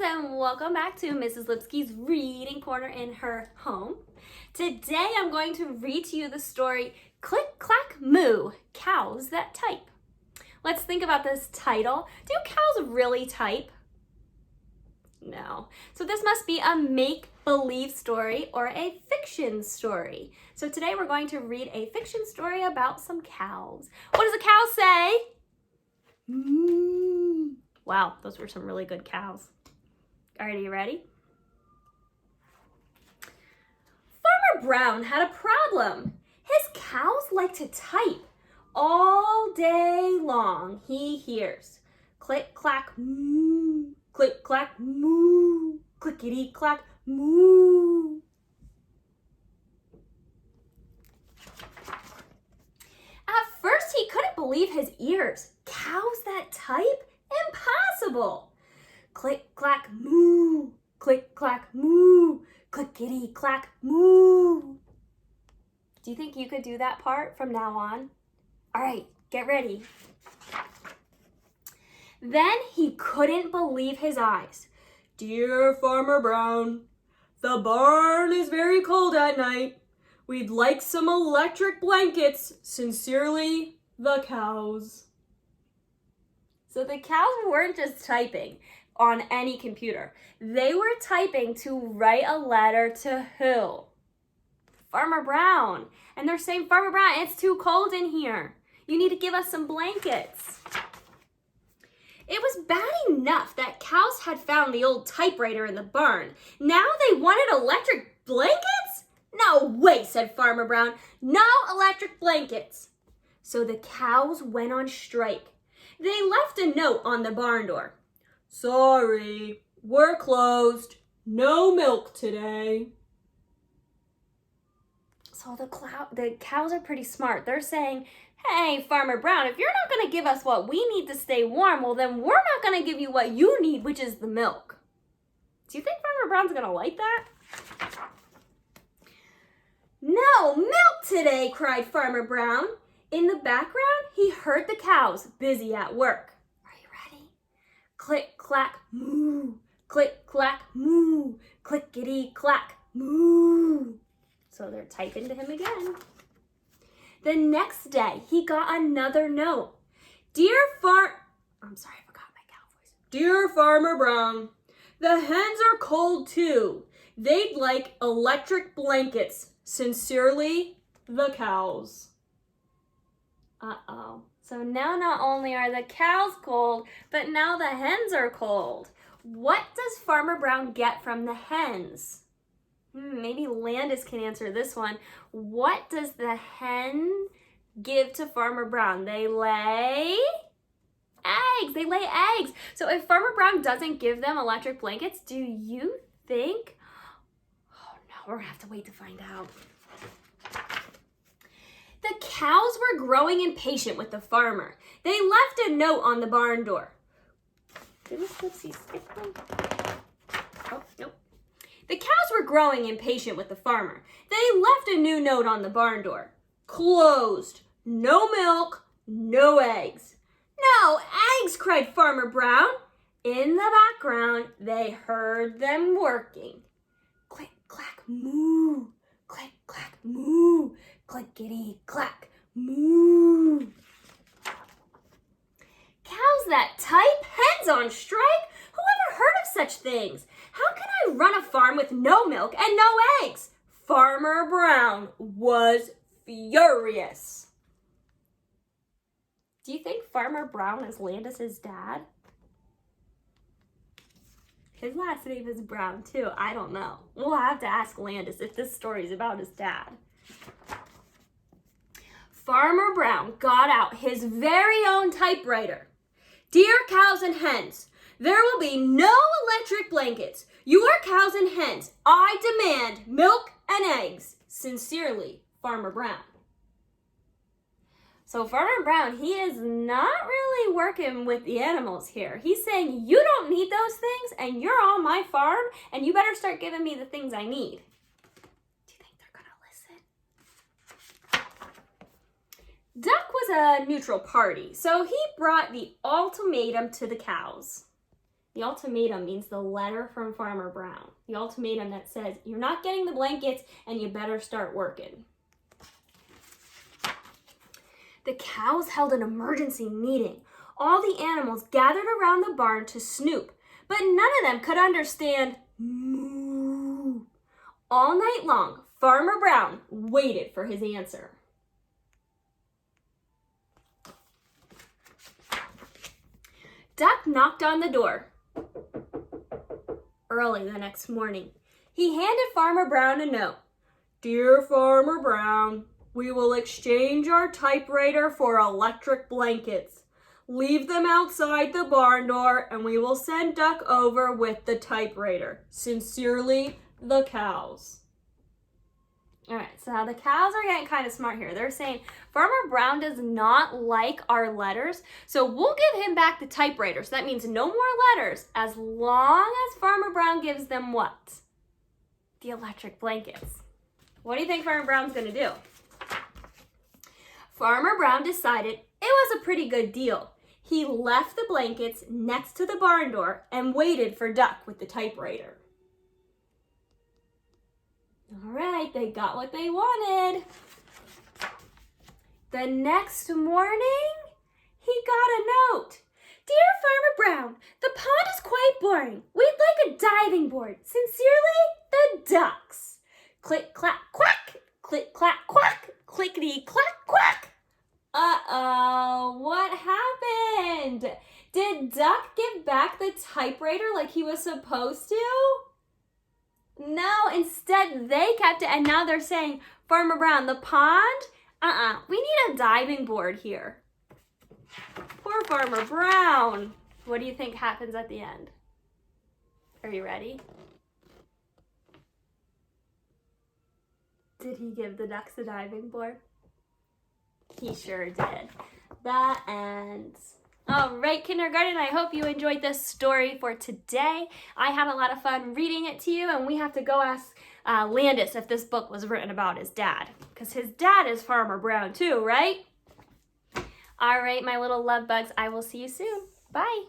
and welcome back to Mrs. Lipsky's Reading Corner in her home. Today I'm going to read to you the story Click, Clack, Moo, Cows That Type. Let's think about this title. Do cows really type? No. So this must be a make-believe story or a fiction story. So today we're going to read a fiction story about some cows. What does a cow say? Moo. Wow, those were some really good cows. All right, are you ready? Farmer Brown had a problem. His cows like to type. All day long he hears click, clack, moo, click, clack, moo, clickety, clack, moo. At first he couldn't believe his ears. Cows that type? Impossible! Click, clack, moo, click, clack, moo, clickety, clack, moo. Do you think you could do that part from now on? All right, get ready. Then he couldn't believe his eyes. Dear Farmer Brown, the barn is very cold at night. We'd like some electric blankets. Sincerely, the cows. So the cows weren't just typing on any computer. They were typing to write a letter to who? Farmer Brown. And they're saying, Farmer Brown, it's too cold in here. You need to give us some blankets. It was bad enough that cows had found the old typewriter in the barn. Now they wanted electric blankets? No way, said Farmer Brown. No electric blankets. So the cows went on strike. They left a note on the barn door. Sorry, we're closed. No milk today. So the cows are pretty smart. They're saying, hey, Farmer Brown, if you're not going to give us what we need to stay warm, well, then we're not going to give you what you need, which is the milk. Do you think Farmer Brown's going to like that? No milk today, cried Farmer Brown. In the background, he heard the cows busy at work. Are you ready? Click, clack, moo. Click, clack, moo. Clickety, clack, moo. So they're typing to him again. The next day, he got another note. Dear Farmer Brown, the hens are cold too. They'd like electric blankets. Sincerely, the cows. Uh-oh. So now not only are the cows cold, but now the hens are cold. What does Farmer Brown get from the hens? Maybe Landis can answer this one. What does the hen give to Farmer Brown? They lay eggs. They lay eggs. So if Farmer Brown doesn't give them electric blankets, do you think? Oh no, we're gonna have to wait to find out. The cows were growing impatient with the farmer. They left a note on the barn door. Did Miss Lipsy skip one? Oh, nope. The cows were growing impatient with the farmer. They left a new note on the barn door. Closed. No milk, no eggs. No eggs, cried Farmer Brown. In the background, they heard them working. Click, clack, moo. Click, clack, moo. Clickety, clack, moo. Cows that type, hens on strike? Who ever heard of such things? How can I run a farm with no milk and no eggs? Farmer Brown was furious. Do you think Farmer Brown is Landis's dad? His last name is Brown too. I don't know. We'll have to ask Landis if this story is about his dad. Farmer Brown got out his very own typewriter. Dear cows and hens, there will be no electric blankets. You are cows and hens. I demand milk and eggs. Sincerely, Farmer Brown. So Farmer Brown, he is not really working with the animals here. He's saying, you don't need those things, and you're on my farm, and you better start giving me the things I need. Do you think they're gonna listen? Duck was a neutral party, so he brought the ultimatum to the cows. The ultimatum means the letter from Farmer Brown. The ultimatum that says, you're not getting the blankets and you better start working. The cows held an emergency meeting. All the animals gathered around the barn to snoop, but none of them could understand moo. All night long, Farmer Brown waited for his answer. Duck knocked on the door. Early the next morning, he handed Farmer Brown a note. Dear Farmer Brown, we will exchange our typewriter for electric blankets. Leave them outside the barn door and we will send Duck over with the typewriter. Sincerely, the cows. All right, so now the cows are getting kind of smart here. They're saying, Farmer Brown does not like our letters, so we'll give him back the typewriter. So that means no more letters, as long as Farmer Brown gives them what? The electric blankets. What do you think Farmer Brown's gonna do? Farmer Brown decided it was a pretty good deal. He left the blankets next to the barn door and waited for Duck with the typewriter. All right, they got what they wanted. The next morning, he got a note. Dear Farmer Brown, the pond is quite boring. We'd like a diving board. Sincerely, the ducks. Click, clack, quack. Click, clack, quack. Clickety, clack, quack. Uh-oh, what happened? Did Duck give back the typewriter like he was supposed to? No, instead they kept it, and now they're saying, Farmer Brown, the pond? We need a diving board here. Poor Farmer Brown. What do you think happens at the end? Are you ready? Did he give the ducks a diving board? He sure did. The end. All right, kindergarten, I hope you enjoyed this story for today. I had a lot of fun reading it to you, and we have to go ask Landis if this book was written about his dad, because his dad is Farmer Brown too, right? All right, my little love bugs, I will see you soon. Bye.